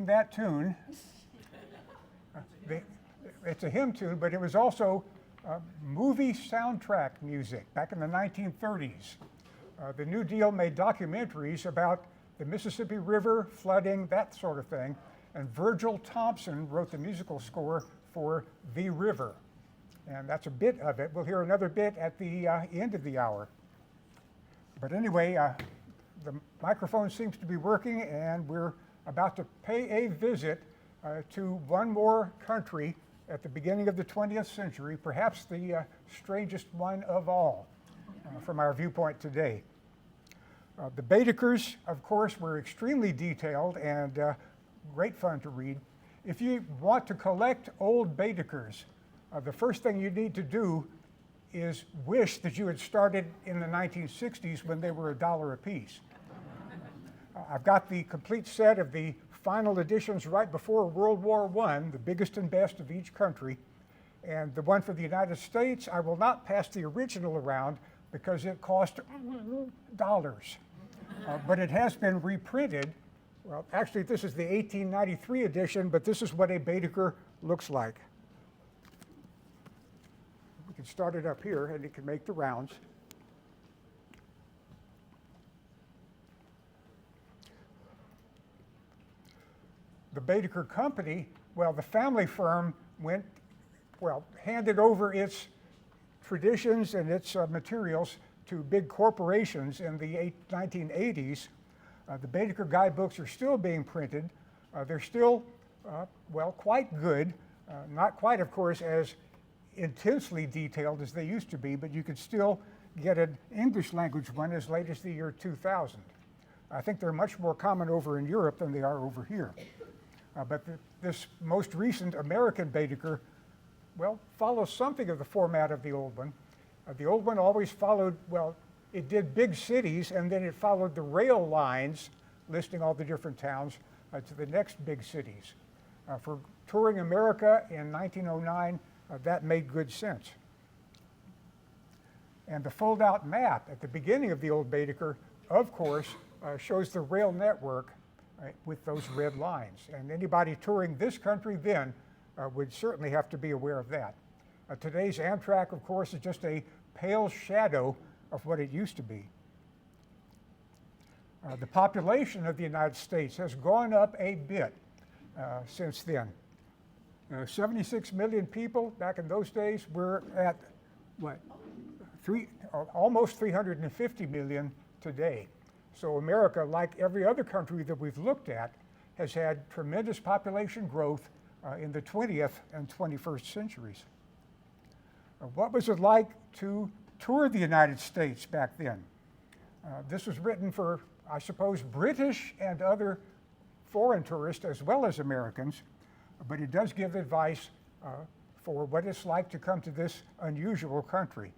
name that tune. It's a hymn tune, but it was also movie soundtrack music back in the 1930s. The New Deal made documentaries about the Mississippi River, flooding, that sort of thing, and Virgil Thompson wrote the musical score for The River. And that's a bit of it. We'll hear another bit at the end of the hour. But anyway, the microphone seems to be working, and we're about to pay a visit to one more country at the beginning of the 20th century, perhaps the strangest one of all from our viewpoint today. The Baedekers, of course, were extremely detailed and great fun to read. If you want to collect old Baedekers, the first thing you need to do is wish that you had started in the 1960s when they were $1 a piece. I've got the complete set of the final editions right before World War I, the biggest and best of each country. And the one for the United States, I will not pass the original around because it cost dollars. But it has been reprinted. Well, actually, this is the 1893 edition, but this is what a Baedeker looks like. We can start it up here, and it can make the rounds. The Baedeker Company, well, the family firm handed over its traditions and its materials to big corporations in the 1980s. The Baedeker guidebooks are still being printed. They're still, quite good. Not quite, of course, as intensely detailed as they used to be, but you could still get an English language one as late as the year 2000. I think they're much more common over in Europe than they are over here. But this most recent American Baedeker, follows something of the format of the old one. The old one always followed, it did big cities, and then it followed the rail lines listing all the different towns to the next big cities. For touring America in 1909, that made good sense. And the fold-out map at the beginning of the old Baedeker, of course, shows the rail network with those red lines. And anybody touring this country then would certainly have to be aware of that. Today's Amtrak, of course, is just a pale shadow of what it used to be. The population of the United States has gone up a bit since then. 76 million people back in those days. We're at, almost 350 million today. So America, like every other country that we've looked at, has had tremendous population growth in the 20th and 21st centuries. What was it like to tour the United States back then? This was written for, I suppose, British and other foreign tourists as well as Americans, but it does give advice for what it's like to come to this unusual country.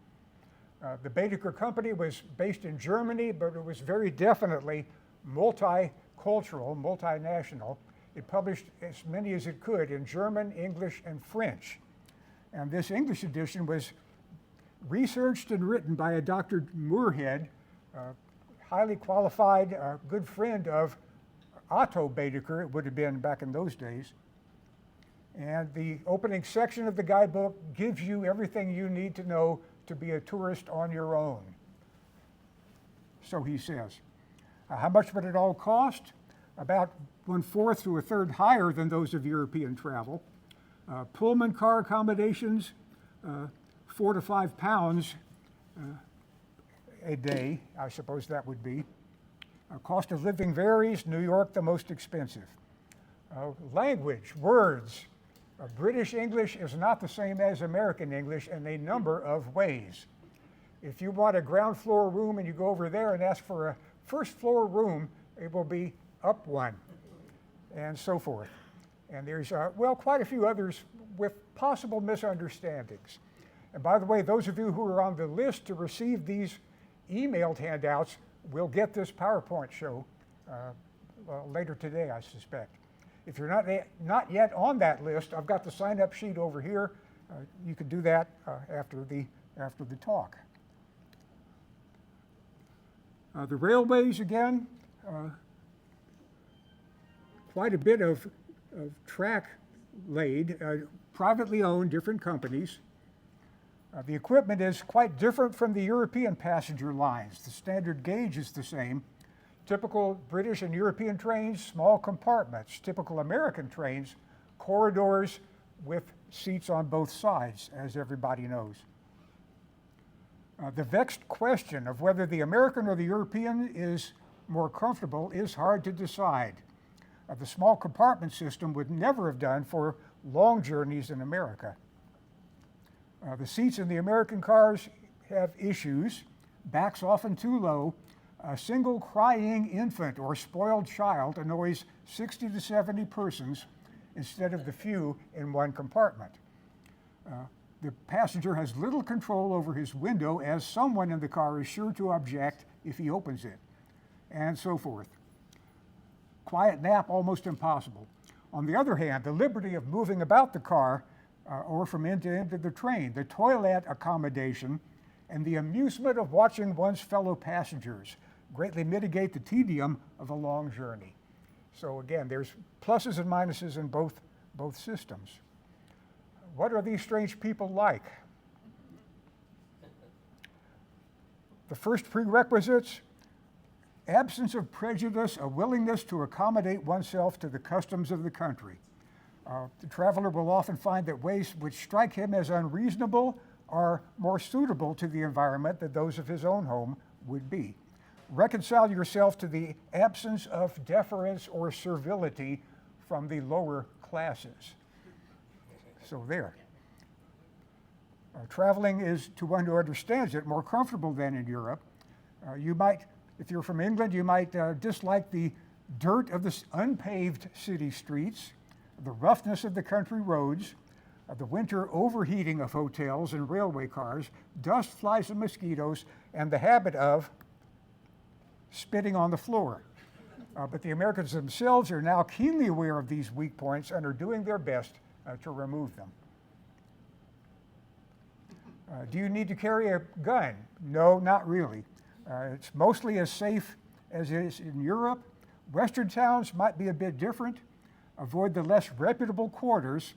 The Baedeker Company was based in Germany, but it was very definitely multicultural, multinational. It published as many as it could in German, English, and French. And this English edition was researched and written by a Dr. Moorhead, highly qualified, good friend of Otto Baedeker, it would have been back in those days. And the opening section of the guidebook gives you everything you need to know to be a tourist on your own. So he says. How much would it all cost? About 1/4 to 1/3 higher than those of European travel. Pullman car accommodations, 4 to 5 pounds a day, I suppose that would be. Cost of living varies, New York the most expensive. Language, words. British English is not the same as American English in a number of ways. If you want a ground floor room and you go over there and ask for a first floor room, it will be up one, and so forth. And there's, quite a few others with possible misunderstandings. And by the way, those of you who are on the list to receive these emailed handouts will get this PowerPoint show later today, I suspect. If you're not yet on that list, I've got the sign-up sheet over here. You can do that after the talk. The railways, again, quite a bit of track laid, privately owned, different companies. The equipment is quite different from the European passenger lines. The standard gauge is the same. Typical British and European trains, small compartments. Typical American trains, corridors with seats on both sides, as everybody knows. The vexed question of whether the American or the European is more comfortable is hard to decide. The small compartment system would never have done for long journeys in America. The seats in the American cars have issues, backs often too low. A single crying infant or spoiled child annoys 60 to 70 persons instead of the few in one compartment. The passenger has little control over his window, as someone in the car is sure to object if he opens it, and so forth. Quiet nap almost impossible. On the other hand, the liberty of moving about the car or from end to end of the train, the toilet accommodation, and the amusement of watching one's fellow passengers greatly mitigate the tedium of a long journey. So again, there's pluses and minuses in both systems. What are these strange people like? The first prerequisites: absence of prejudice, a willingness to accommodate oneself to the customs of the country. The traveler will often find that ways which strike him as unreasonable are more suitable to the environment than those of his own home would be. Reconcile yourself to the absence of deference or servility from the lower classes. So there. Traveling is, to one who understands it, more comfortable than in Europe. You might, if you're from England, you might dislike the dirt of the unpaved city streets, the roughness of the country roads, the winter overheating of hotels and railway cars, dust, flies, and mosquitoes, and the habit of spitting on the floor. But the Americans themselves are now keenly aware of these weak points and are doing their best to remove them. Do you need to carry a gun? No, not really. It's mostly as safe as it is in Europe. Western towns might be a bit different. Avoid the less reputable quarters.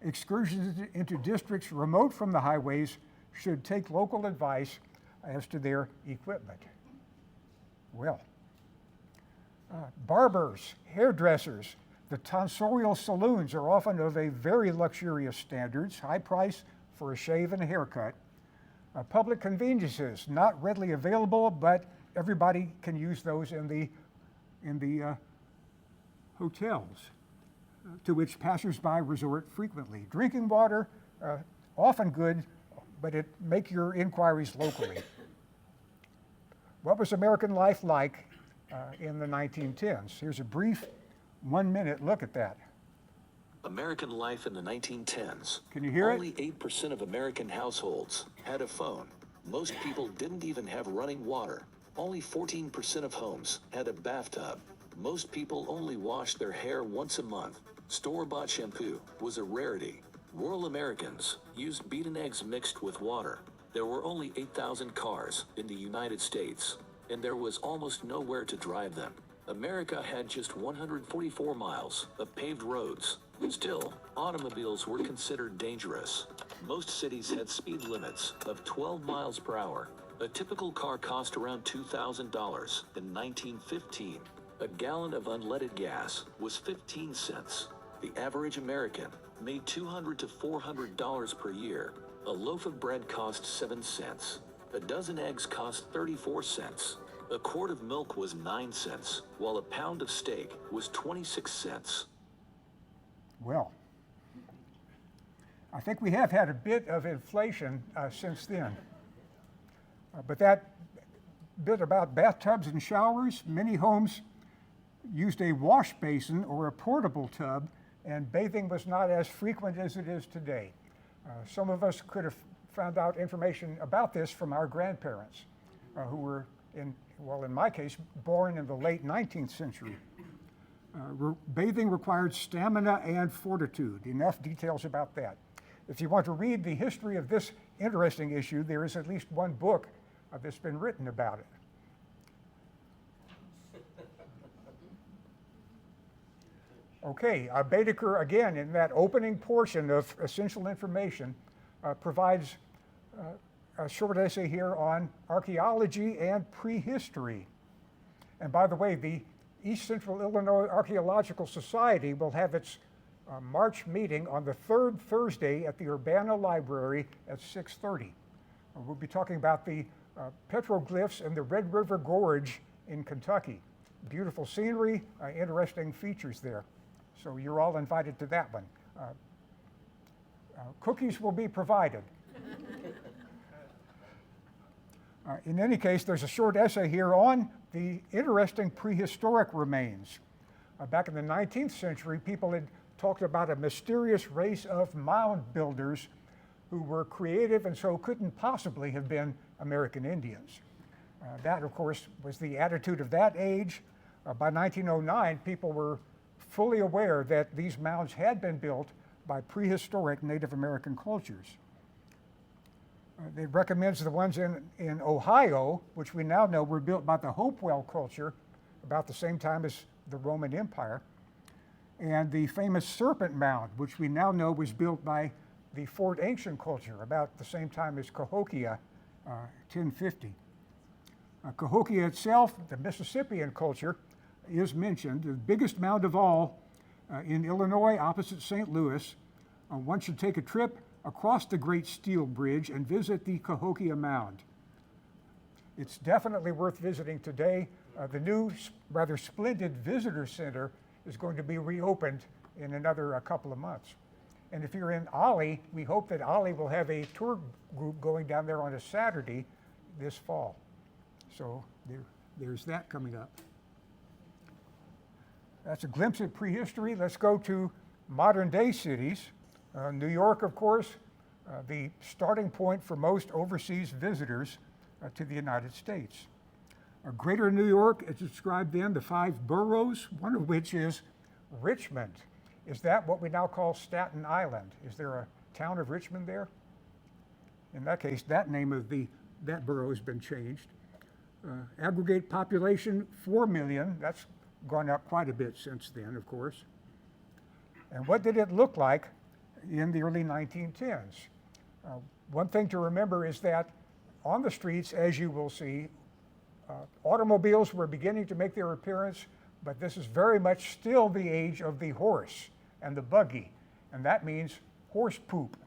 Excursions into districts remote from the highways should take local advice as to their equipment. Well, barbers, hairdressers, the tonsorial saloons are often of a very luxurious standards, high price for a shave and a haircut. Public conveniences, not readily available, but everybody can use those in the hotels to which passersby resort frequently. Drinking water, often good, but make your inquiries locally. What was American life like in the 1910s? Here's a brief 1-minute look at that. American life in the 1910s. Can you hear it? Only 8% of American households had a phone. Most people didn't even have running water. Only 14% of homes had a bathtub. Most people only washed their hair once a month. Store-bought shampoo was a rarity. Rural Americans used beaten eggs mixed with water. There were only 8,000 cars in the United States, and there was almost nowhere to drive them. America had just 144 miles of paved roads. Still, automobiles were considered dangerous. Most cities had speed limits of 12 miles per hour. A typical car cost around $2,000 in 1915. A gallon of unleaded gas was 15 cents. The average American made $200 to $400 per year. A loaf of bread cost 7 cents. A dozen eggs cost 34 cents. A quart of milk was 9 cents, while a pound of steak was 26 cents. Well, I think we have had a bit of inflation since then. But that bit about bathtubs and showers, many homes used a wash basin or a portable tub, and bathing was not as frequent as it is today. Some of us could have found out information about this from our grandparents, who were, in my case, born in the late 19th century. Bathing required stamina and fortitude. Enough details about that. If you want to read the history of this interesting issue, there is at least one book that's been written about it. Okay, Baedeker, again, in that opening portion of essential information, provides a short essay here on archaeology and prehistory. And by the way, the East Central Illinois Archaeological Society will have its March meeting on the third Thursday at the Urbana Library at 6:30. We'll be talking about the petroglyphs in the Red River Gorge in Kentucky. Beautiful scenery, interesting features there. So you're all invited to that one. Cookies will be provided. In any case, there's a short essay here on the interesting prehistoric remains. Back in the 19th century, people had talked about a mysterious race of mound builders who were creative and so couldn't possibly have been American Indians. That, of course, was the attitude of that age. By 1909, people were fully aware that these mounds had been built by prehistoric Native American cultures. It recommends the ones in Ohio, which we now know were built by the Hopewell culture about the same time as the Roman Empire, and the famous Serpent Mound, which we now know was built by the Fort Ancient culture about the same time as Cahokia, 1050. Cahokia itself, the Mississippian culture, is mentioned, the biggest mound of all in Illinois opposite St. Louis. One should take a trip across the Great Steel Bridge and visit the Cahokia Mound. It's definitely worth visiting today. The new, rather splendid visitor center is going to be reopened in another couple of months. And if you're in Ollie, we hope that Ollie will have a tour group going down there on a Saturday this fall. So there's that coming up. That's a glimpse at prehistory. Let's go to modern day cities. New York, of course, the starting point for most overseas visitors to the United States. Greater New York is described then, the 5 boroughs, one of which is Richmond. Is that what we now call Staten Island? Is there a town of Richmond there? In that case, that name of that borough has been changed. Aggregate population, 4 million. That's gone up quite a bit since then, of course. And what did it look like in the early 1910s? One thing to remember is that on the streets, as you will see, automobiles were beginning to make their appearance, but this is very much still the age of the horse and the buggy, and that means horse poop.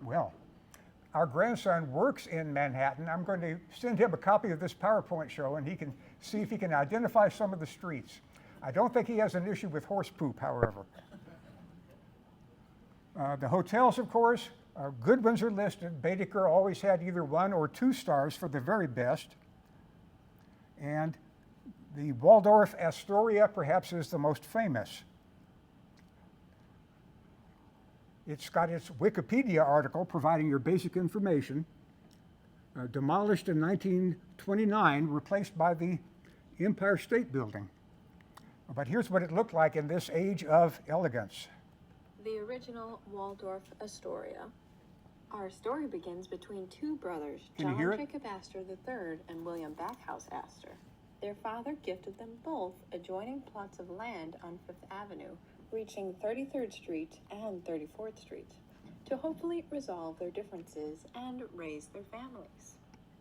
Well, our grandson works in Manhattan. I'm going to send him a copy of this PowerPoint show and he can see if he can identify some of the streets. I don't think he has an issue with horse poop, however. The hotels, of course, good ones are listed. Baedeker always had either 1 or 2 stars for the very best. And the Waldorf Astoria perhaps is the most famous. It's got its Wikipedia article providing your basic information. Demolished in 1929, replaced by the Empire State Building. But here's what it looked like in this age of elegance. The original Waldorf Astoria. Our story begins between 2 brothers, Can you John hear it? Jacob Astor III and William Backhouse Astor. Their father gifted them both adjoining plots of land on Fifth Avenue, reaching 33rd Street and 34th Street. to hopefully resolve their differences and raise their families.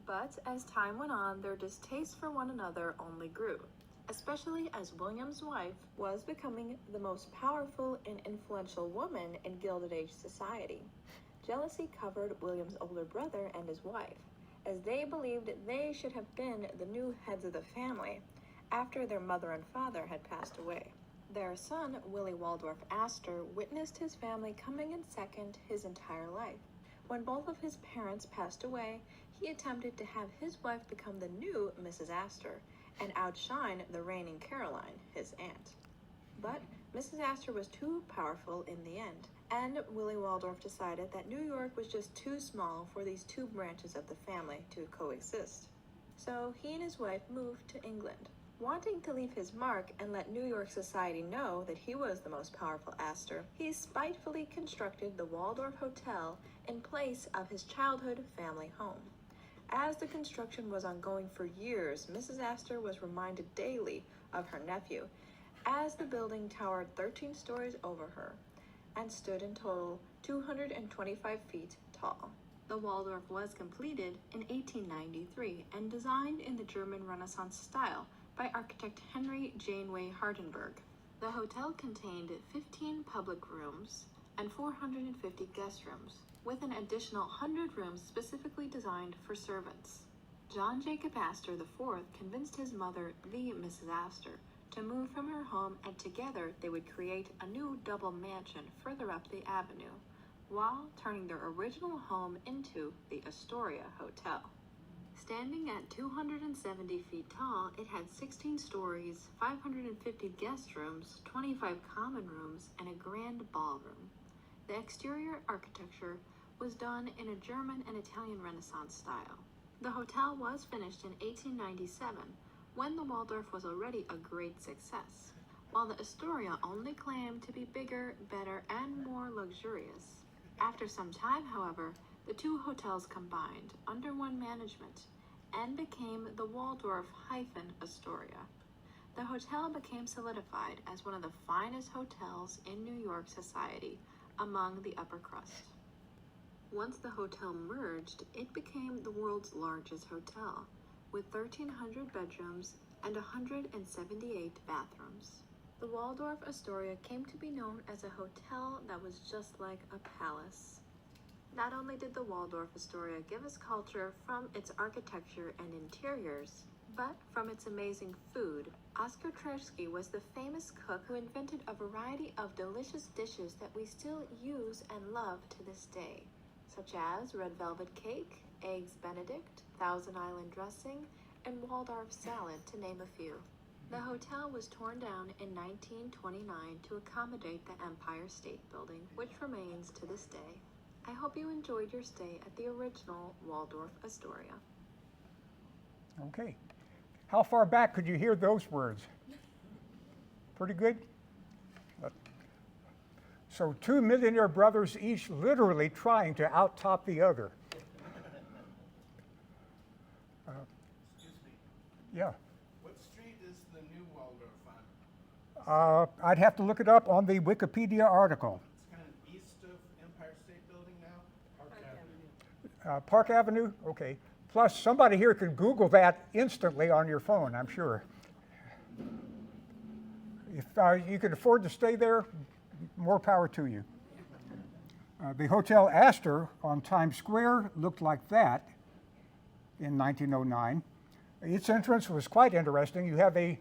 But as time went on, their distaste for one another only grew, especially as William's wife was becoming the most powerful and influential woman in Gilded Age society. Jealousy covered William's older brother and his wife, as they believed they should have been the new heads of the family after their mother and father had passed away. Their son, Willie Waldorf Astor, witnessed his family coming in second his entire life. When both of his parents passed away, he attempted to have his wife become the new Mrs. Astor and outshine the reigning Caroline, his aunt. But Mrs. Astor was too powerful in the end, and Willie Waldorf decided that New York was just too small for these two branches of the family to coexist. So he and his wife moved to England. Wanting to leave his mark and let New York society know that he was the most powerful Astor, he spitefully constructed the Waldorf Hotel in place of his childhood family home. As the construction was ongoing for years, Mrs. Astor was reminded daily of her nephew, as the building towered 13 stories over her and stood in total 225 feet tall. The Waldorf was completed in 1893 and designed in the German Renaissance style by architect Henry Janeway Hardenberg. The hotel contained 15 public rooms and 450 guest rooms, with an additional 100 rooms specifically designed for servants. John Jacob Astor IV convinced his mother, the Mrs. Astor, to move from her home, and together they would create a new double mansion further up the avenue, while turning their original home into the Astoria Hotel. Standing at 270 feet tall, it had 16 stories, 550 guest rooms, 25 common rooms, and a grand ballroom. The exterior architecture was done in a German and Italian Renaissance style. The hotel was finished in 1897, when the Waldorf was already a great success, while the Astoria only claimed to be bigger, better, and more luxurious. After some time, however, the two hotels combined under one management and became the Waldorf-Astoria. The hotel became solidified as one of the finest hotels in New York society among the upper crust. Once the hotel merged, it became the world's largest hotel, with 1,300 bedrooms and 178 bathrooms. The Waldorf Astoria came to be known as a hotel that was just like a palace. Not only did the Waldorf Astoria give us culture from its architecture and interiors, but from its amazing food. Oskar Trersky was the famous cook who invented a variety of delicious dishes that we still use and love to this day, such as red velvet cake, eggs Benedict, Thousand Island dressing, and Waldorf salad, to name a few. The hotel was torn down in 1929 to accommodate the Empire State Building, which remains to this day. I hope you enjoyed your stay at the original Waldorf Astoria. Okay. How far back could you hear those words? Pretty good? So two millionaire brothers, each literally trying to out-top the other. Excuse me, Yeah. what street is the new Waldorf on? I'd have to look it up on the Wikipedia article. It's kind of east of Empire State Building now? Park Avenue. Park Avenue? Okay. Plus, somebody here can Google that instantly on your phone, I'm sure. If you can afford to stay there, more power to you. The Hotel Astor on Times Square looked like that in 1909. Its entrance was quite interesting. You have a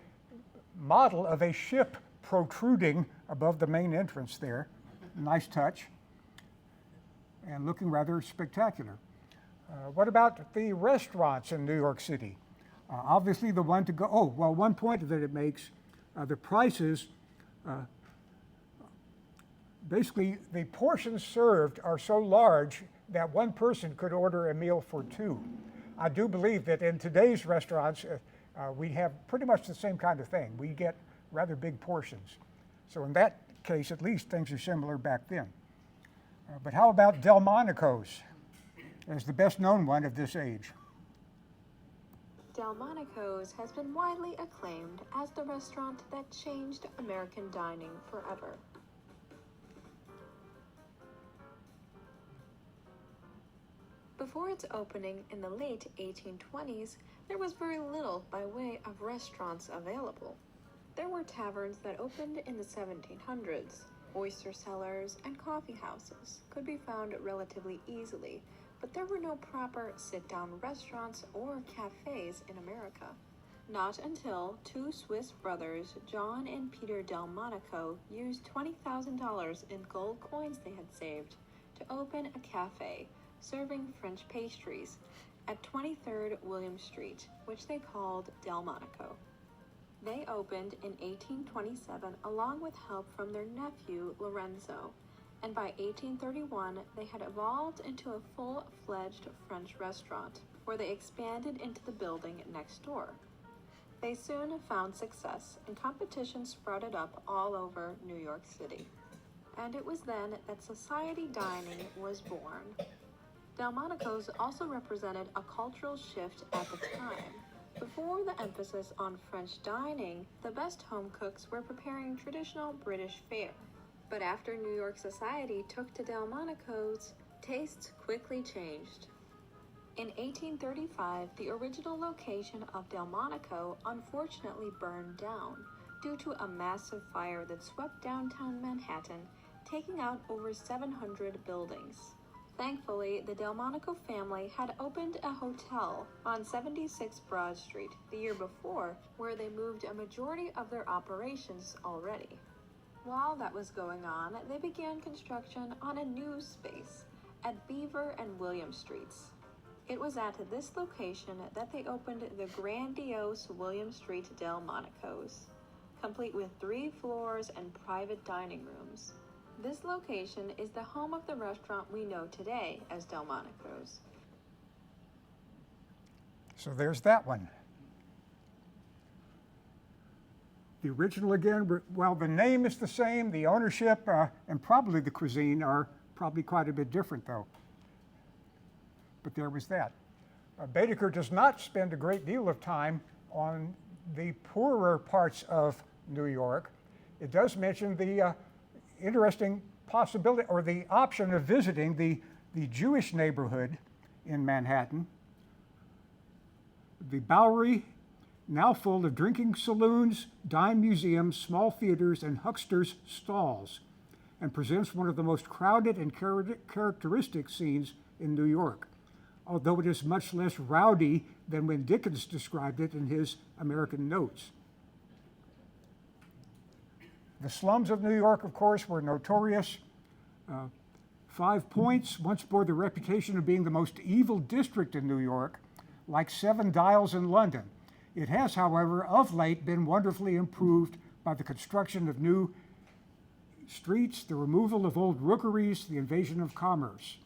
model of a ship protruding above the main entrance there. Nice touch. And looking rather spectacular. What about the restaurants in New York City? Obviously the one to go, one point that it makes, the prices, basically the portions served are so large that one person could order a meal for two. I do believe that in today's restaurants, we have pretty much the same kind of thing. We get rather big portions. So in that case, at least things are similar back then. But how about Delmonico's as the best known one of this age? Delmonico's has been widely acclaimed as the restaurant that changed American dining forever. Before its opening in the late 1820s, there was very little by way of restaurants available. There were taverns that opened in the 1700s. Oyster cellars and coffee houses could be found relatively easily, but there were no proper sit-down restaurants or cafes in America. Not until two Swiss brothers, John and Peter Delmonico, used $20,000 in gold coins they had saved to open a cafe serving French pastries at 23rd William Street, which they called Delmonico. They opened in 1827 along with help from their nephew Lorenzo, and by 1831 they had evolved into a full-fledged French restaurant, where they expanded into the building next door. They soon found success, and competition sprouted up all over New York City. And it was then that society dining was born. Delmonico's also represented a cultural shift at the time. Before the emphasis on French dining, the best home cooks were preparing traditional British fare. But after New York society took to Delmonico's, tastes quickly changed. In 1835, the original location of Delmonico unfortunately burned down due to a massive fire that swept downtown Manhattan, taking out over 700 buildings. Thankfully, the Delmonico family had opened a hotel on 76 Broad Street the year before, where they moved a majority of their operations already. While that was going on, they began construction on a new space at Beaver and William Streets. It was at this location that they opened the grandiose William Street Delmonico's, complete with 3 floors and private dining rooms. This location is the home of the restaurant we know today as Delmonico's. So there's that one. The original again, well, the name is the same, the ownership and probably the cuisine are probably quite a bit different though. But there was that. Baedeker does not spend a great deal of time on the poorer parts of New York. It does mention the interesting possibility or the option of visiting the Jewish neighborhood in Manhattan. The Bowery, now full of drinking saloons, dime museums, small theaters, and hucksters' stalls, and presents one of the most crowded and characteristic scenes in New York, although it is much less rowdy than when Dickens described it in his American Notes. The slums of New York, of course, were notorious. 5 Points once bore the reputation of being the most evil district in New York, like Seven Dials in London. It has, however, of late been wonderfully improved by the construction of new streets, the removal of old rookeries, the invasion of commerce.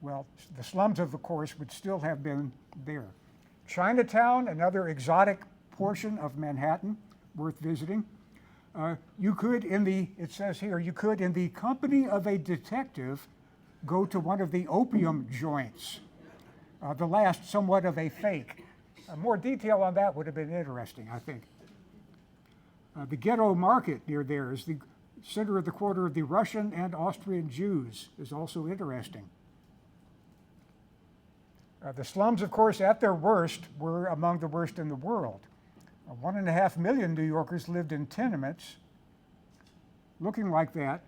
Well, the slums, of course, would still have been there. Chinatown, another exotic portion of Manhattan, worth visiting. You could, it says here, you could, in the company of a detective, go to one of the opium joints. The last, somewhat of a fake. More detail on that would have been interesting, I think. The ghetto market near there is the center of the quarter of the Russian and Austrian Jews, is also interesting. The slums, of course, at their worst, were among the worst in the world. 1.5 million New Yorkers lived in tenements looking like that.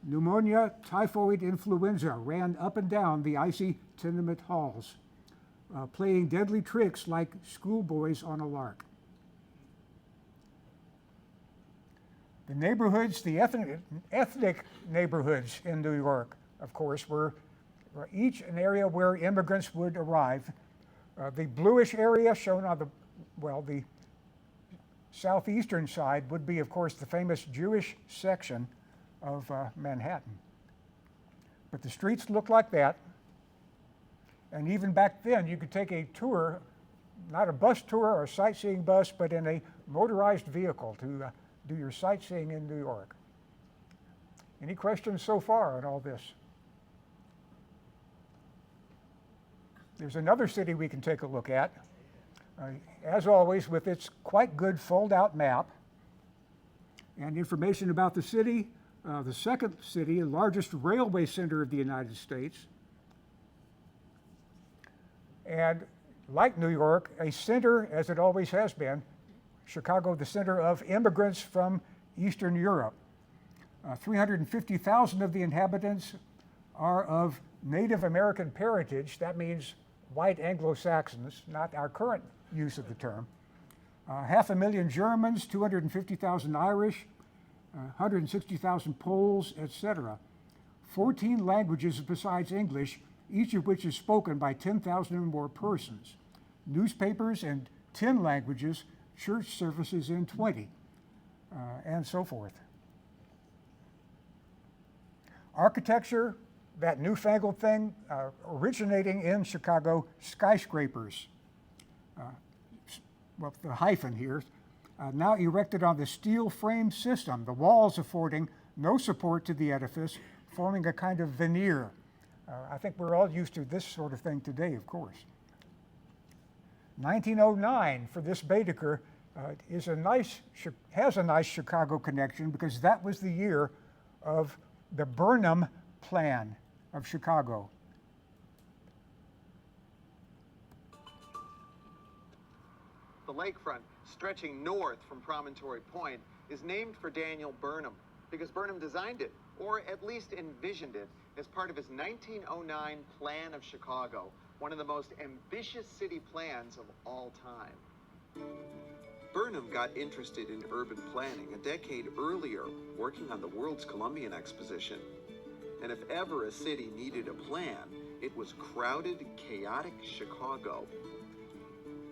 Pneumonia, typhoid, influenza ran up and down the icy tenement halls, playing deadly tricks like schoolboys on a lark. The neighborhoods, the ethnic neighborhoods in New York, of course, were each an area where immigrants would arrive. The bluish area shown on the southeastern side would be, of course, the famous Jewish section of Manhattan. But the streets looked like that. And even back then, you could take a tour, not a bus tour or a sightseeing bus, but in a motorized vehicle to do your sightseeing in New York. Any questions so far on all this? There's another city we can take a look at, as always, with its quite good fold-out map and information about the city, the second city, the largest railway center of the United States. And like New York, a center, as it always has been, Chicago, the center of immigrants from Eastern Europe. 350,000 of the inhabitants are of Native American parentage. That means white Anglo-Saxons, not our current use of the term. 500,000 Germans, 250,000 Irish, 160,000 Poles, etc. 14 languages besides English, each of which is spoken by 10,000 or more persons. Newspapers in 10 languages, church services in 20, and so forth. Architecture, that newfangled thing, originating in Chicago, skyscrapers. Well, the hyphen here, now erected on the steel frame system, the walls affording no support to the edifice, forming a kind of veneer. I think we're all used to this sort of thing today, of course. 1909 for this Baedeker has a nice Chicago connection because that was the year of the Burnham Plan of Chicago. The lakefront, stretching north from Promontory Point, is named for Daniel Burnham because Burnham designed it, or at least envisioned it, as part of his 1909 Plan of Chicago, one of the most ambitious city plans of all time. Burnham got interested in urban planning a decade earlier, working on the World's Columbian Exposition. And if ever a city needed a plan, it was crowded, chaotic Chicago.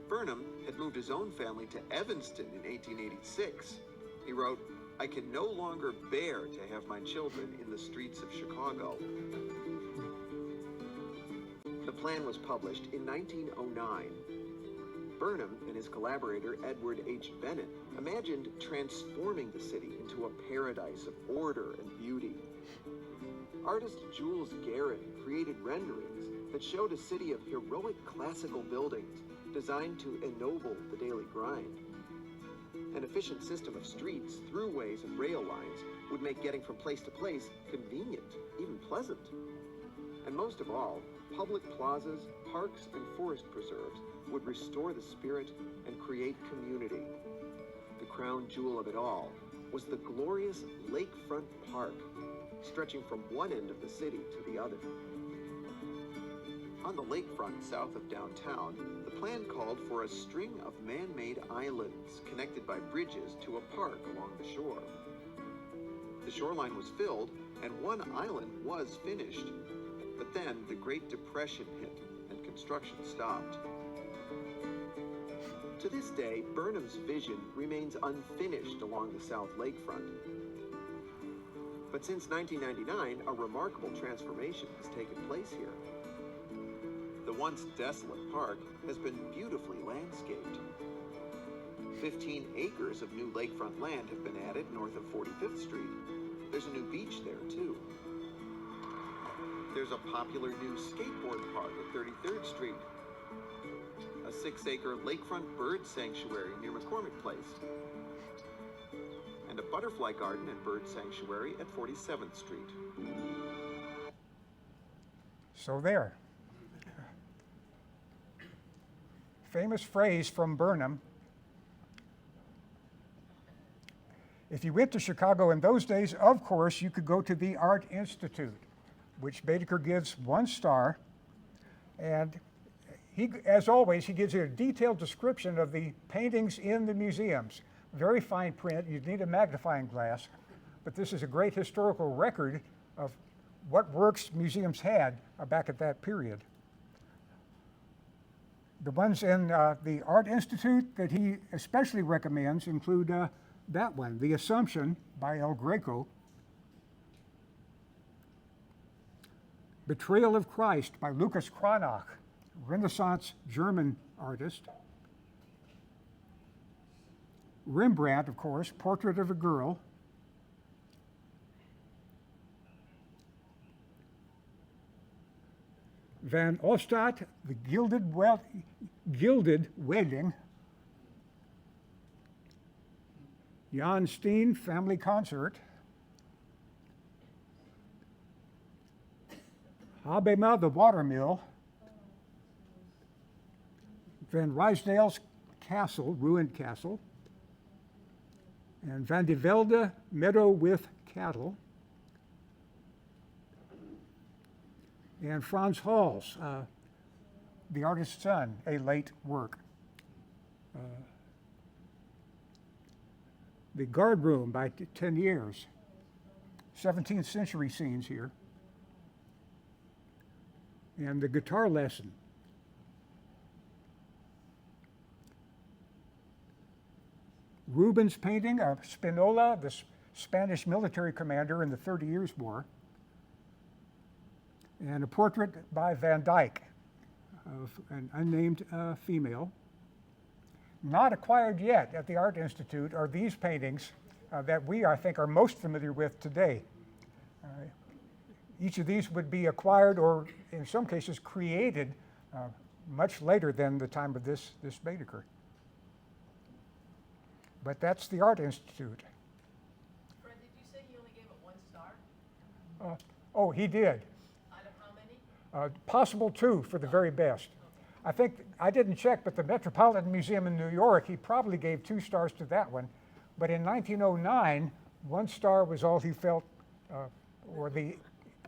Burnham had moved his own family to Evanston in 1886. He wrote, "I can no longer bear to have my children in the streets of Chicago." The plan was published in 1909. Burnham and his collaborator Edward H. Bennett imagined transforming the city into a paradise of order and beauty. Artist Jules Guérin created renderings that showed a city of heroic classical buildings designed to ennoble the daily grind. An efficient system of streets, throughways, and rail lines would make getting from place to place convenient, even pleasant. And most of all, public plazas, parks, and forest preserves would restore the spirit and create community. The crown jewel of it all was the glorious lakefront park, stretching from one end of the city to the other. On the lakefront south of downtown, the plan called for a string of man-made islands connected by bridges to a park along the shore. The shoreline was filled, and one island was finished. But then the Great Depression hit, and construction stopped. To this day, Burnham's vision remains unfinished along the South Lakefront. But since 1999, a remarkable transformation has taken place here. The once desolate park has been beautifully landscaped. 15 acres of new lakefront land have been added north of 45th Street. There's a new beach there, too. There's a popular new skateboard park at 33rd Street. A 6-acre lakefront bird sanctuary near McCormick Place. And a butterfly garden and bird sanctuary at 47th Street. So there. Famous phrase from Burnham. If you went to Chicago in those days, of course, you could go to the Art Institute, which Baedeker gives 1 star. And he, as always, he gives you a detailed description of the paintings in the museums. Very fine print. You'd need a magnifying glass. But this is a great historical record of what works museums had back at that period. The ones in the Art Institute that he especially recommends include that one, The Assumption by El Greco, Betrayal of Christ by Lucas Cranach, Renaissance German artist, Rembrandt, of course, Portrait of a Girl, Van Ostad, The Gilded Wedding, Jan Steen, Family Concert, Habema, The Watermill, Van Ruysdael's castle, ruined castle, and Van de Velde, meadow with cattle, and Frans Hals, the artist's son, a late work. The guard room by 10 years, 17th century scenes here, and the guitar lesson. Rubens' painting of Spinola, the Spanish military commander in the 30 Years' War, and a portrait by Van Dyck of an unnamed female. Not acquired yet at the Art Institute are these paintings that we, I think, are most familiar with today. Each of these would be acquired or, in some cases, created much later than the time of this Baedeker. But that's the Art Institute. Fred, did you say he only gave it 1 star? Oh, he did. Out of how many? Possible 2 for the very best. I think, I didn't check, but the Metropolitan Museum in New York, he probably gave 2 stars to that one. But in 1909, 1 star was all he felt, or the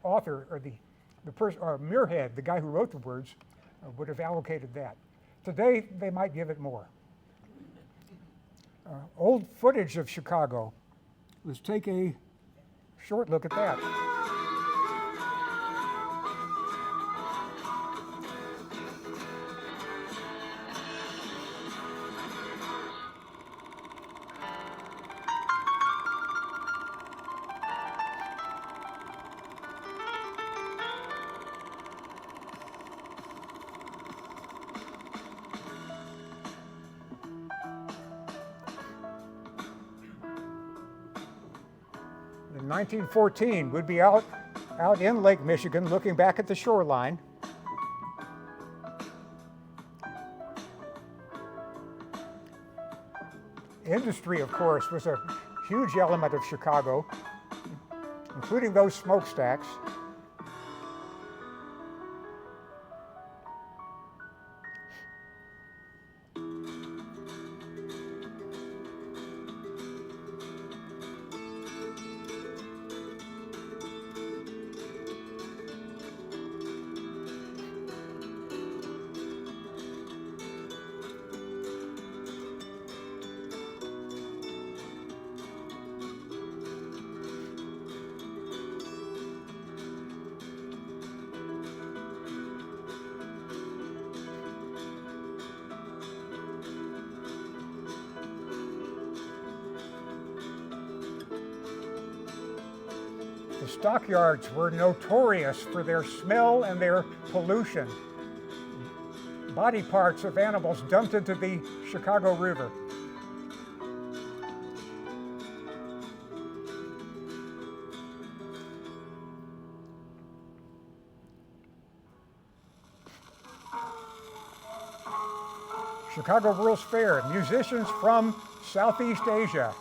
author, or the person, or Muirhead, the guy who wrote the words, would have allocated that. Today, they might give it more. Old footage of Chicago. Let's take a short look at that. In 1914, we'd be out in Lake Michigan looking back at the shoreline. Industry, of course, was a huge element of Chicago, including those smokestacks. The stockyards were notorious for their smell and their pollution. Body parts of animals dumped into the Chicago River. Chicago World's Fair, musicians from Southeast Asia.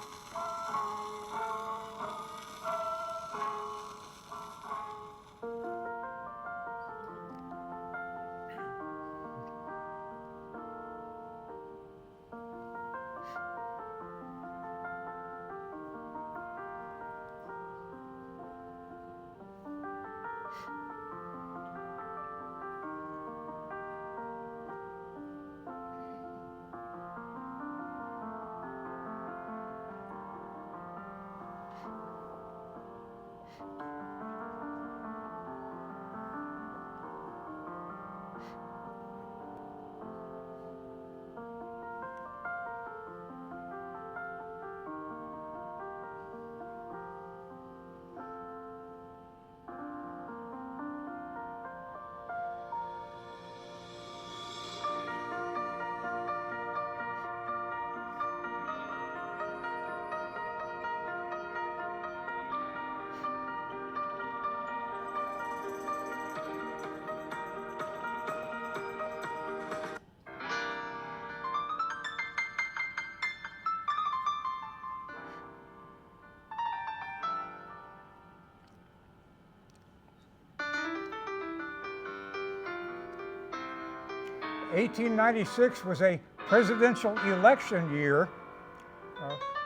1896 was a presidential election year.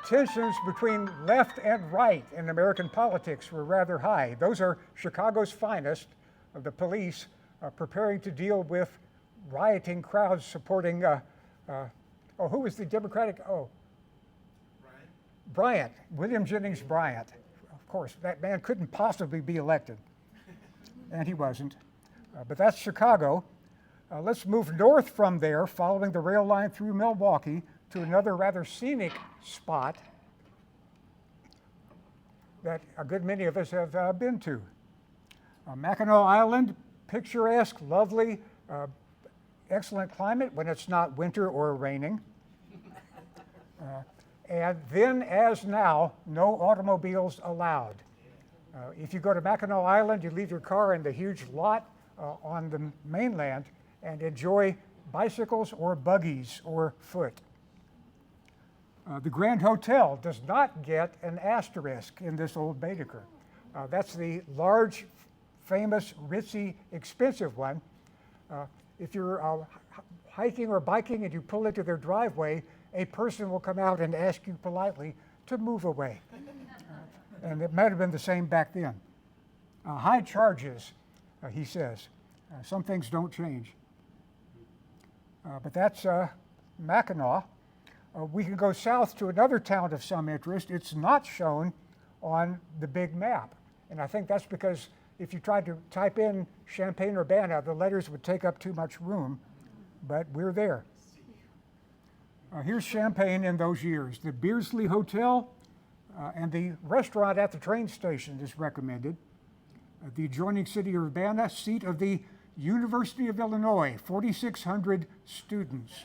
Tensions between left and right in American politics were rather high. Those are Chicago's finest, the police preparing to deal with rioting crowds supporting, who was the Democratic? Bryant, William Jennings Bryant. Of course, that man couldn't possibly be elected, and he wasn't. But that's Chicago. Let's move north from there, following the rail line through Milwaukee, to another rather scenic spot that a good many of us have been to. Mackinac Island, picturesque, lovely, excellent climate when it's not winter or raining. And then, as now, no automobiles allowed. If you go to Mackinac Island, you leave your car in the huge lot on the mainland and enjoy bicycles or buggies or foot. The Grand Hotel does not get an asterisk in this old Baedeker. That's the large, famous, ritzy, expensive one. If you're hiking or biking and you pull into their driveway, a person will come out and ask you politely to move away. And it might have been the same back then. High charges, he says. Some things don't change. But that's Mackinac. We can go south to another town of some interest. It's not shown on the big map. And I think that's because if you tried to type in Champaign-Urbana, the letters would take up too much room, but we're there. Here's Champaign in those years. The Beardsley Hotel and the restaurant at the train station is recommended. The adjoining city of Urbana, seat of the University of Illinois, 4,600 students.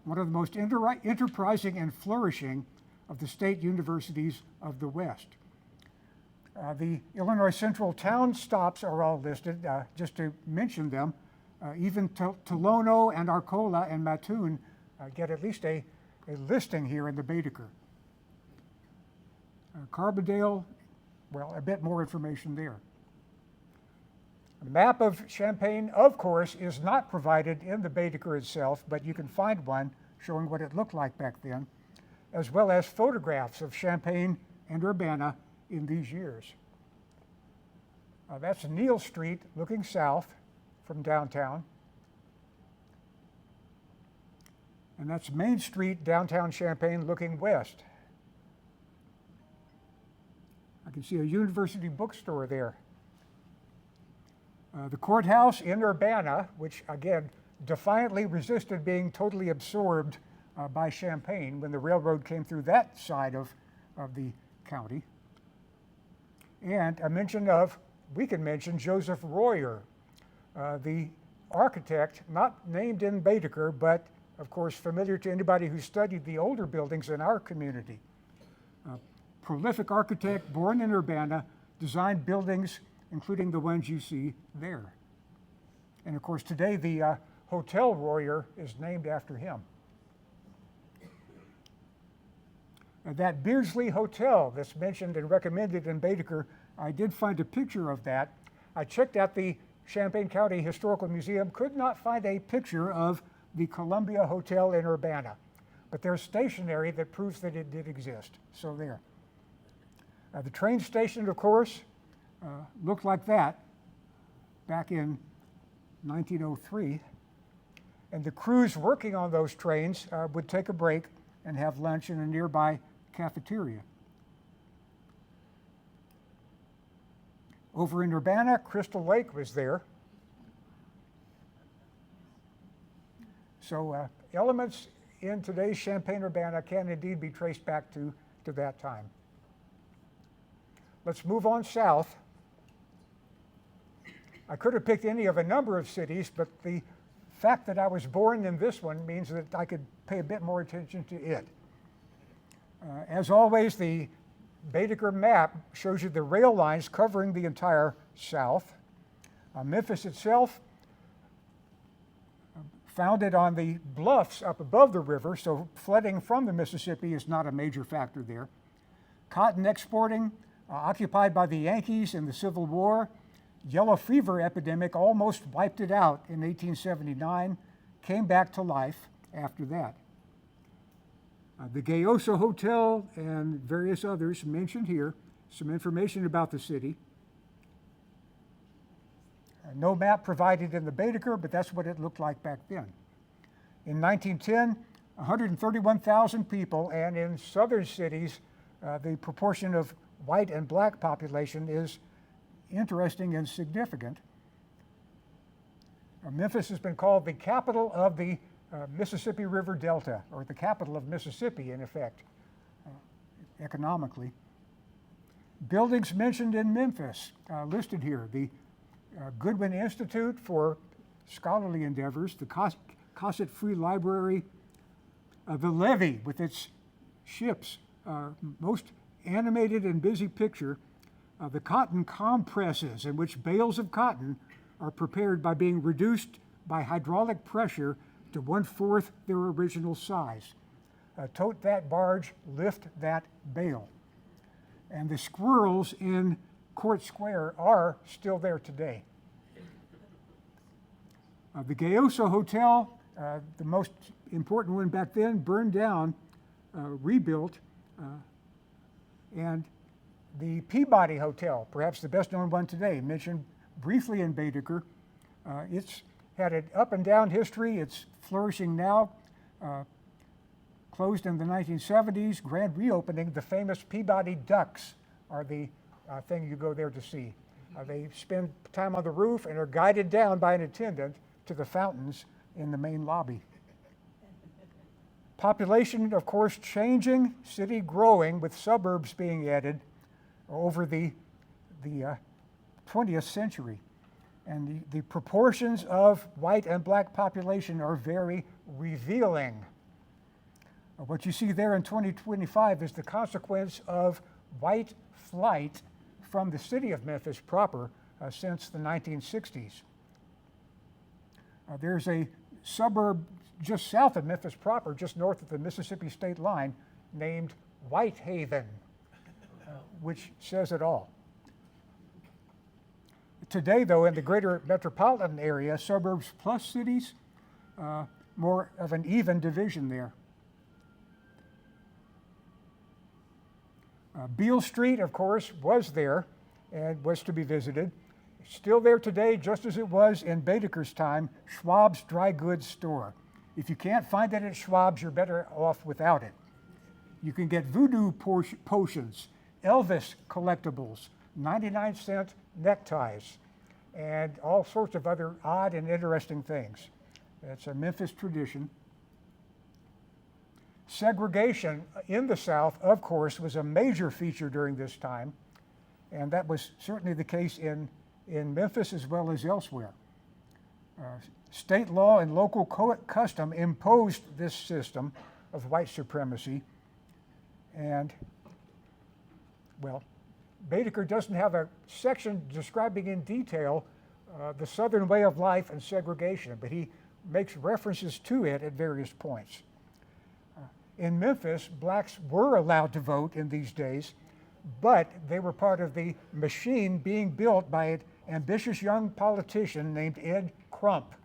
One of the most enterprising and flourishing of the state universities of the West. The Illinois Central town stops are all listed, just to mention them. Even Tolono and Arcola and Mattoon get at least a listing here in the Baedeker. Carbondale, well, a bit more information there. A map of Champaign, of course, is not provided in the Baedeker itself, but you can find one showing what it looked like back then, as well as photographs of Champaign and Urbana in these years. That's Neal Street looking south from downtown. And that's Main Street, downtown Champaign, looking west. I can see a university bookstore there. The courthouse in Urbana, which again defiantly resisted being totally absorbed by Champaign when the railroad came through that side of the county. And we can mention Joseph Royer, the architect, not named in Baedeker, but of course familiar to anybody who studied the older buildings in our community. Prolific architect, born in Urbana, designed buildings including the ones you see there. And of course today the Hotel Royer is named after him. And that Beardsley Hotel that's mentioned and recommended in Baedeker, I did find a picture of that. I checked at the Champaign County Historical Museum, could not find a picture of the Columbia Hotel in Urbana, but there's stationery that proves that it did exist, so there. The train station, of course, looked like that back in 1903, and the crews working on those trains would take a break and have lunch in a nearby cafeteria. Over in Urbana, Crystal Lake was there. So elements in today's Champaign-Urbana can indeed be traced back to that time. Let's move on south. I could have picked any of a number of cities, but the fact that I was born in this one means that I could pay a bit more attention to it. As always, the Baedeker map shows you the rail lines covering the entire South. Memphis itself, founded on the bluffs up above the river, so flooding from the Mississippi is not a major factor there. Cotton exporting, occupied by the Yankees in the Civil War. Yellow fever epidemic almost wiped it out in 1879. came back to life after that. The Gayoso Hotel and various others mentioned here, some information about the city. No map provided in the Baedeker, but that's what it looked like back then. In 1910, 131,000 people, and in southern cities, the proportion of white and black population is interesting and significant. Memphis has been called the capital of the Mississippi River Delta, or the capital of Mississippi, in effect, economically. Buildings mentioned in Memphis, listed here, the Goodwin Institute for scholarly endeavors, the Cosset Free Library, the Levee with its ships, most animated and busy picture, the cotton compresses in which bales of cotton are prepared by being reduced by hydraulic pressure to 1/4 their original size. Tote that barge, lift that bale. And the squirrels in Court Square are still there today. The Gayoso Hotel, the most important one back then, burned down, rebuilt, and the Peabody Hotel, perhaps the best known one today, mentioned briefly in Baedeker. It's had an up and down history. It's flourishing now. Closed in the 1970s, grand reopening. The famous Peabody ducks are the thing you go there to see. They spend time on the roof and are guided down by an attendant to the fountains in the main lobby. Population, of course, changing, city growing with suburbs being added over the 20th century. And the proportions of white and black population are very revealing. What you see there in 2025 is the consequence of white flight from the city of Memphis proper since the 1960s. There's a suburb just south of Memphis proper, just north of the Mississippi state line, named Whitehaven, which says it all. Today, though, in the greater metropolitan area, suburbs plus cities, more of an even division there. Beale Street, of course, was there and was to be visited. Still there today, just as it was in Baedeker's time, Schwab's dry goods store. If you can't find it at Schwab's, you're better off without it. You can get voodoo potions, Elvis collectibles, 99-cent neckties, and all sorts of other odd and interesting things. It's a Memphis tradition. Segregation in the South, of course, was a major feature during this time, and that was certainly the case in Memphis as well as elsewhere. State law and local custom imposed this system of white supremacy, and, well, Baedeker doesn't have a section describing in detail the Southern way of life and segregation, but he makes references to it at various points. In Memphis, blacks were allowed to vote in these days, but they were part of the machine being built by an ambitious young politician named Ed Crump.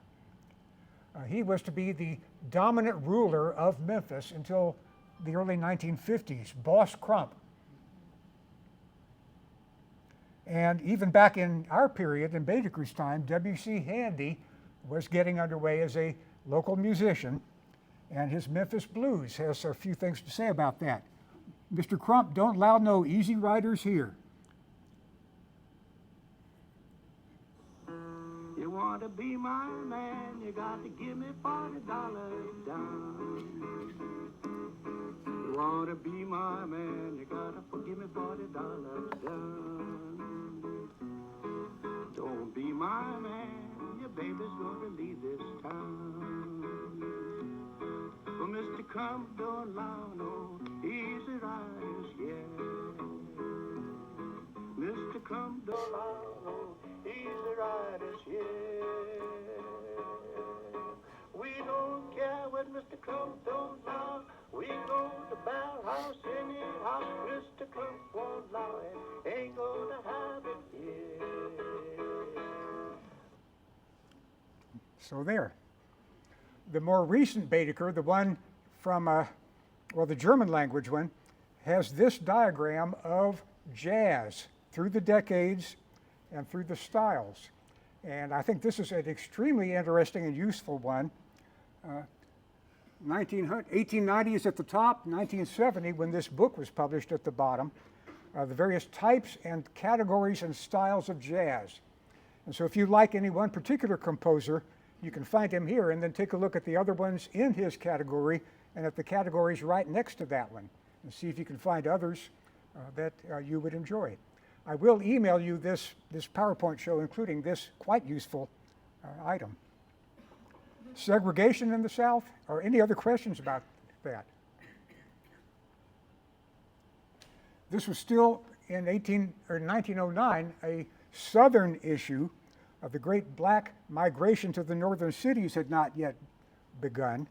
He was to be the dominant ruler of Memphis until the early 1950s, Boss Crump. And even back in our period, in Baedeker's time, W.C. Handy was getting underway as a local musician, and his Memphis Blues has a few things to say about that. Mr. Crump, don't allow no easy riders here. You want to be my man, you got to give me $40 down. You want to be my man, you got to give me $40 down. Don't be my man, your baby's going to leave this town. Well, Mr. Crump don't allow no easy riders, yeah. Mr. Crump don't allow no easy riders, yeah. We don't care what Mr. Crump don't allow. We go to Bell House anyhow. Mr. Crump won't allow it. Ain't gonna have it, yeah. So there. The more recent Baedeker, the one from, the German language one, has this diagram of jazz through the decades and through the styles. And I think this is an extremely interesting and useful one. 1890 is at the top, 1970 when this book was published at the bottom, the various types and categories and styles of jazz. And so if you like any one particular composer, you can find him here and then take a look at the other ones in his category and at the categories right next to that one and see if you can find others that you would enjoy. I will email you this PowerPoint show, including this quite useful item. Segregation in the South, or any other questions about that? This was still in 1909 a Southern issue. The great black migration to the northern cities had not yet begun,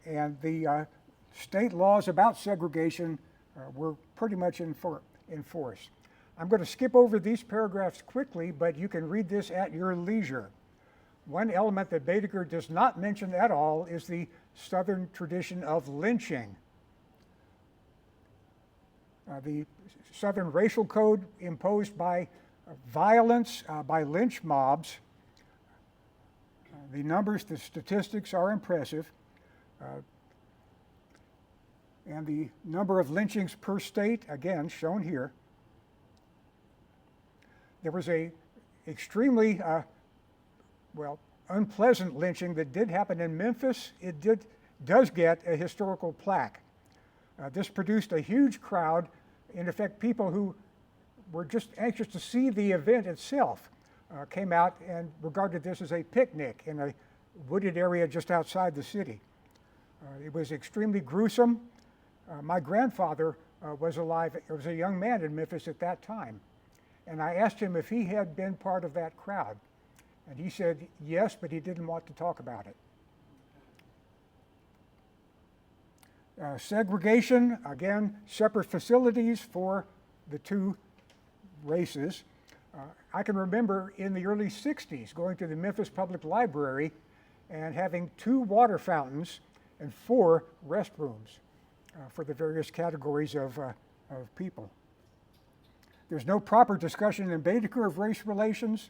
and the state laws about segregation were pretty much in force. I'm going to skip over these paragraphs quickly, but you can read this at your leisure. One element that Baedeker does not mention at all is the Southern tradition of lynching. The Southern racial code imposed by violence by lynch mobs. The numbers, the statistics are impressive. And the number of lynchings per state, again, shown here. There was a extremely, unpleasant lynching that did happen in Memphis. It does get a historical plaque. This produced a huge crowd, in effect, people who were just anxious to see the event itself came out and regarded this as a picnic in a wooded area just outside the city. It was extremely gruesome. My grandfather was alive, was a young man in Memphis at that time. And I asked him if he had been part of that crowd. And he said yes, but he didn't want to talk about it. Segregation, again, separate facilities for the two races. I can remember in the early 60s going to the Memphis Public Library and having 2 water fountains and 4 restrooms for the various categories of people. There's no proper discussion in Baedeker of race relations,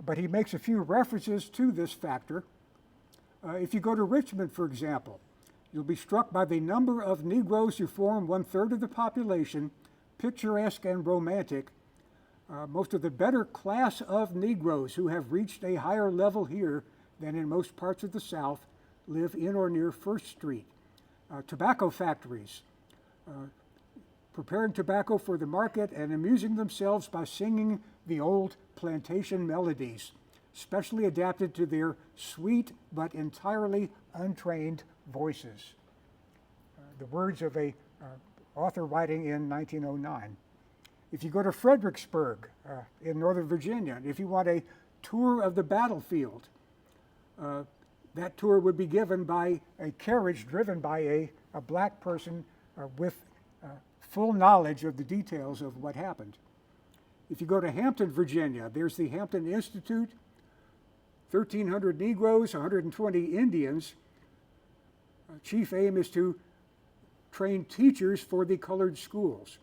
but he makes a few references to this factor. If you go to Richmond, for example, you'll be struck by the number of Negroes who form 1/3 of the population, picturesque and romantic. Most of the better class of Negroes who have reached a higher level here than in most parts of the South live in or near First Street. Tobacco factories, preparing tobacco for the market and amusing themselves by singing the old plantation melodies, specially adapted to their sweet but entirely untrained voices. The words of a author writing in 1909. If you go to Fredericksburg in Northern Virginia, and if you want a tour of the battlefield, that tour would be given by a carriage driven by a black person with full knowledge of the details of what happened. If you go to Hampton, Virginia, there's the Hampton Institute, 1,300 Negroes, 120 Indians. Chief aim is to train teachers for the colored schools.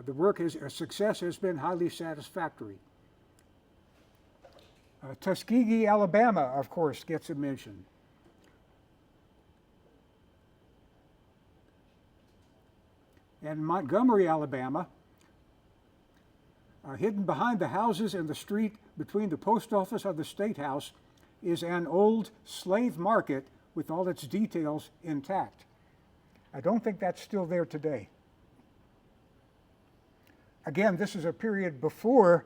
The success has been highly satisfactory. Tuskegee, Alabama, of course, gets a mention. And Montgomery, Alabama, hidden behind the houses and the street between the post office and the State House is an old slave market with all its details intact. I don't think that's still there today. Again, this is a period before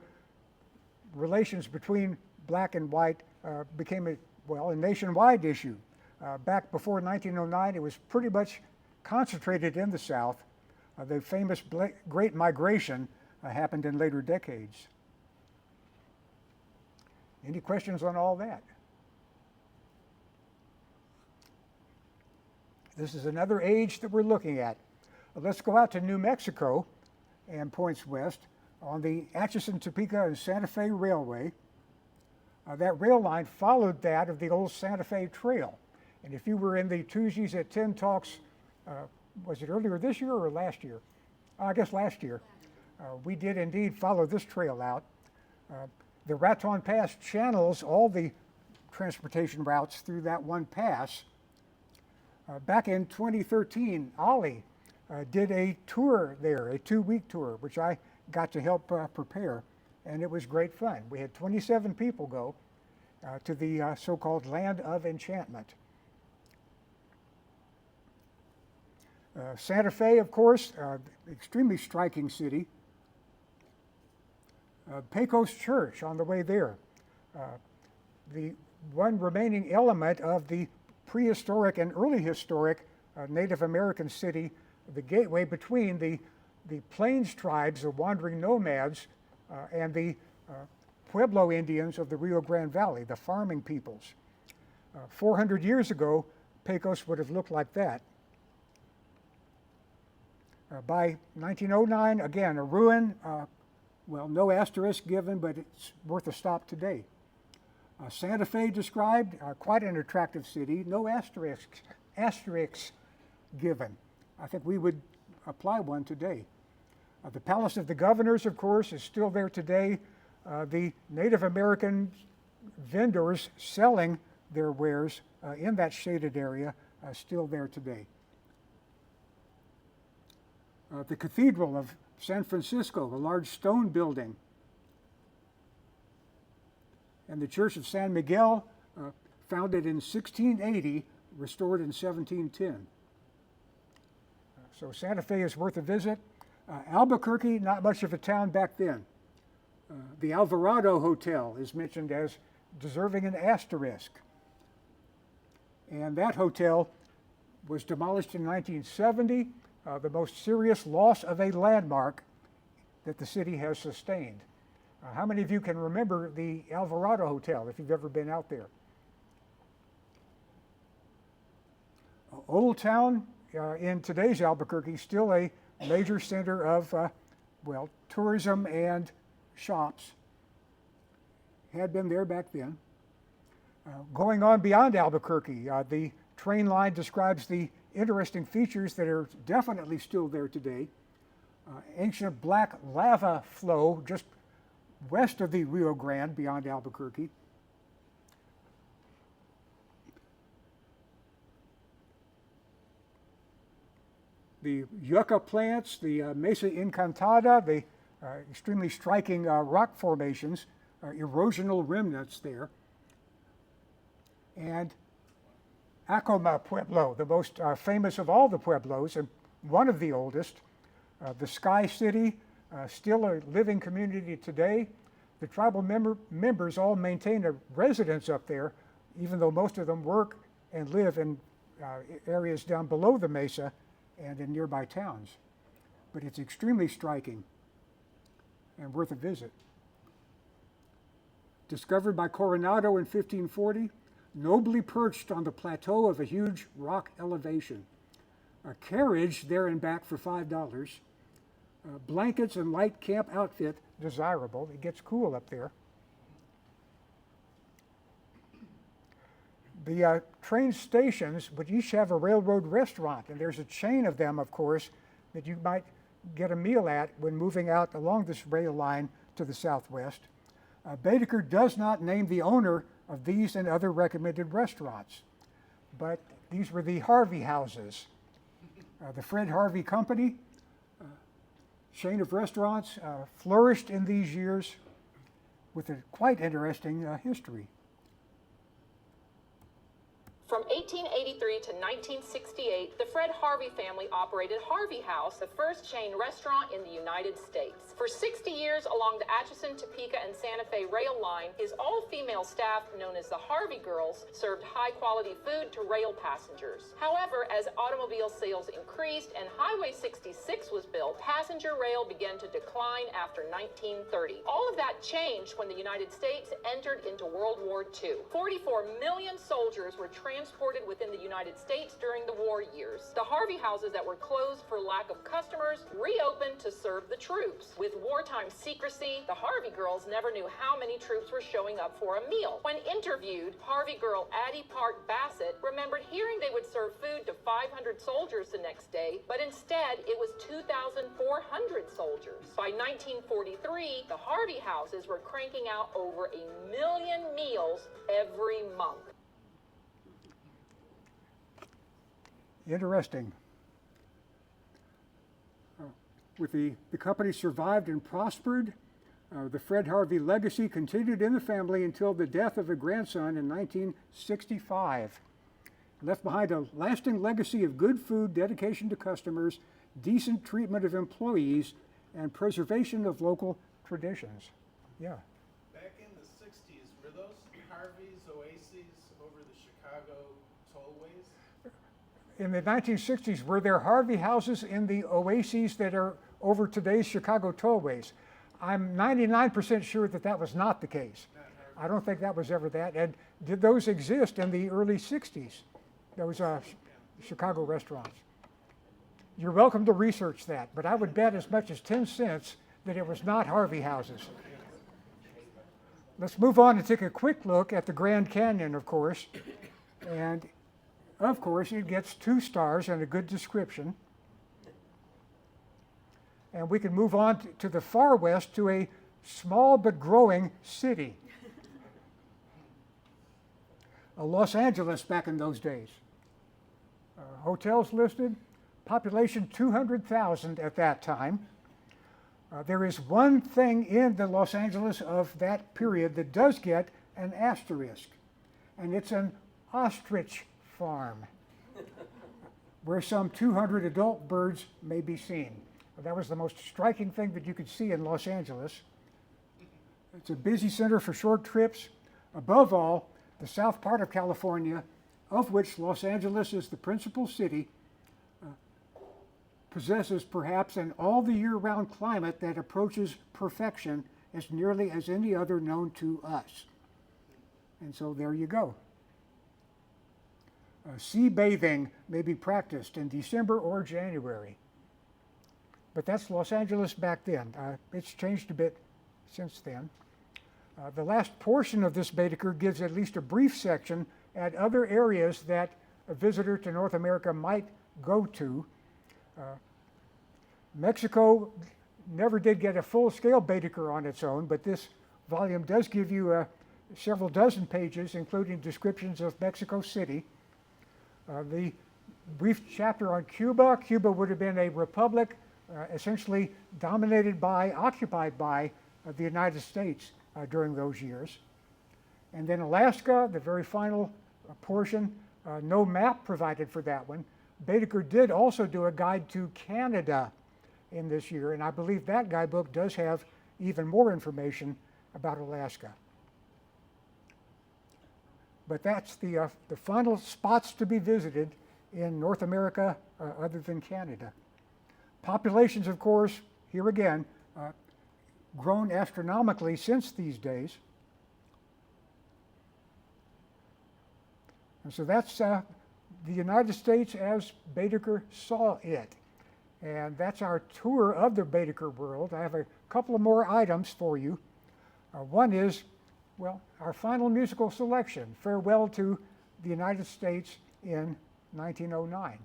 relations between black and white became a nationwide issue. Back before 1909, it was pretty much concentrated in the South. The famous Great Migration happened in later decades. Any questions on all that? This is another age that we're looking at. Let's go out to New Mexico and points west on the Atchison, Topeka, and Santa Fe Railway. That rail line followed that of the old Santa Fe Trail. And if you were in the Tuesdays at 10 talks, was it earlier this year or last year? I guess last year. We did indeed follow this trail out. The Raton Pass channels all the transportation routes through that one pass. Back in 2013, Ollie did a tour there, a 2-week tour, which I got to help prepare, and it was great fun. We had 27 people go to the so-called Land of Enchantment. Santa Fe, of course, extremely striking city. Pecos Church on the way there. The one remaining element of the prehistoric and early historic Native American city, the gateway between the Plains tribes, the wandering nomads, and the Pueblo Indians of the Rio Grande Valley, the farming peoples. 400 years ago, Pecos would have looked like that. By 1909, again, a ruin, well, no asterisk given, but it's worth a stop today. Santa Fe described, quite an attractive city, no asterisks given. I think we would apply one today. The Palace of the Governors, of course, is still there today. The Native American vendors selling their wares in that shaded area are still there today. The Cathedral of San Francisco, a large stone building, and the Church of San Miguel, founded in 1680, restored in 1710. So Santa Fe is worth a visit. Albuquerque, not much of a town back then. The Alvarado Hotel is mentioned as deserving an asterisk. And that hotel was demolished in 1970, the most serious loss of a landmark that the city has sustained. How many of you can remember the Alvarado Hotel if you've ever been out there? Old Town in today's Albuquerque, still a major center of, well, tourism and shops. Had been there back then. Going on beyond Albuquerque, the train line describes the interesting features that are definitely still there today. Ancient black lava flow just west of the Rio Grande beyond Albuquerque. The yucca plants, the Mesa Encantada, the extremely striking rock formations, erosional remnants there. And Acoma Pueblo, the most famous of all the pueblos and one of the oldest. The Sky City, still a living community today. The tribal members all maintain a residence up there, even though most of them work and live in areas down below the mesa and in nearby towns. But it's extremely striking and worth a visit. Discovered by Coronado in 1540, nobly perched on the plateau of a huge rock elevation. A carriage there and back for $5. Blankets and light camp outfit desirable. It gets cool up there. The train stations would each have a railroad restaurant, and there's a chain of them, of course, that you might get a meal at when moving out along this rail line to the southwest. Baedeker does not name the owner of these and other recommended restaurants, but these were the Harvey houses. The Fred Harvey Company, chain of restaurants, flourished in these years with a quite interesting history. From 1883 to 1968, the Fred Harvey family operated Harvey House, the first chain restaurant in the United States. For 60 years along the Atchison, Topeka, and Santa Fe rail line, his all-female staff, known as the Harvey Girls, served high-quality food to rail passengers. However, as automobile sales increased and Highway 66 was built, passenger rail began to decline after 1930. All of that changed when the United States entered into World War II. 44 million soldiers were transported exported within the United States during the war years. The Harvey houses that were closed for lack of customers reopened to serve the troops. With wartime secrecy, the Harvey girls never knew how many troops were showing up for a meal. When interviewed, Harvey girl Addie Park Bassett remembered hearing they would serve food to 500 soldiers the next day, but instead it was 2,400 soldiers. By 1943, the Harvey houses were cranking out over 1 million meals every month. Interesting. The company survived and prospered. The Fred Harvey legacy continued in the family until the death of a grandson in 1965. Left behind a lasting legacy of good food, dedication to customers, decent treatment of employees, and preservation of local traditions. Yeah. Back in the 60s, were those Harvey's oases over the Chicago tollways? In the 1960s, were there Harvey houses in the oases that are over today's Chicago tollways? I'm 99% sure that that was not the case. I don't think that was ever that. And did those exist in the early 60s? Those Chicago restaurants. You're welcome to research that, but I would bet as much as 10 cents that it was not Harvey houses. Let's move on and take a quick look at the Grand Canyon, of course. And of course, it gets 2 stars and a good description. And we can move on to the far west to a small but growing city. Los Angeles back in those days. Hotels listed, population 200,000 at that time. There is one thing in the Los Angeles of that period that does get an asterisk, and it's an ostrich farm where some 200 adult birds may be seen. That was the most striking thing that you could see in Los Angeles. It's a busy center for short trips. Above all, the south part of California, of which Los Angeles is the principal city, possesses perhaps an all-the-year-round climate that approaches perfection as nearly as any other known to us. And so there you go. Sea bathing may be practiced in December or January. But that's Los Angeles back then. It's changed a bit since then. The last portion of this Baedeker gives at least a brief section at other areas that a visitor to North America might go to. Mexico never did get a full-scale Baedeker on its own, but this volume does give you several dozen pages, including descriptions of Mexico City. The brief chapter on Cuba. Cuba would have been a republic essentially dominated by, occupied by the United States during those years. And then Alaska, the very final portion, no map provided for that one. Baedeker did also do a guide to Canada in this year, and I believe that guidebook does have even more information about Alaska. But that's the final spots to be visited in North America other than Canada. Populations, of course, here again, grown astronomically since these days. And so that's the United States as Baedeker saw it. And that's our tour of the Baedeker world. I have a couple of more items for you. One is, well, our final musical selection, Farewell to the United States in 1909.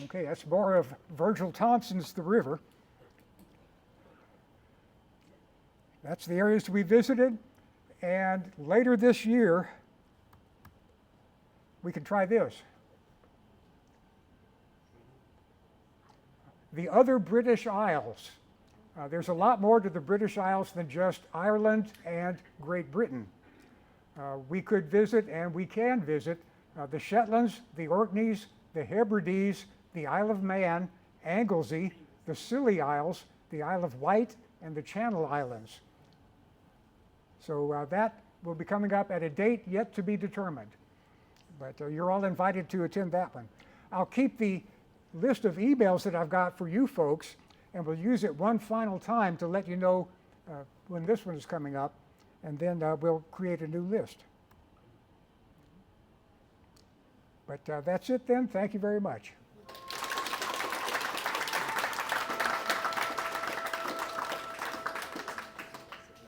Okay, that's more of Virgil Thompson's The River. That's the areas we visited. And later this year, we can try this. The other British Isles. There's a lot more to the British Isles than just Ireland and Great Britain. We could visit, and we can visit, the Shetlands, the Orkneys, the Hebrides, the Isle of Man, Anglesey, the Scilly Isles, the Isle of Wight, and the Channel Islands. So that will be coming up at a date yet to be determined. But you're all invited to attend that one. I'll keep the list of emails that I've got for you folks, and we'll use it one final time to let you know when this one is coming up, and then we'll create a new list. But that's it then. Thank you very much.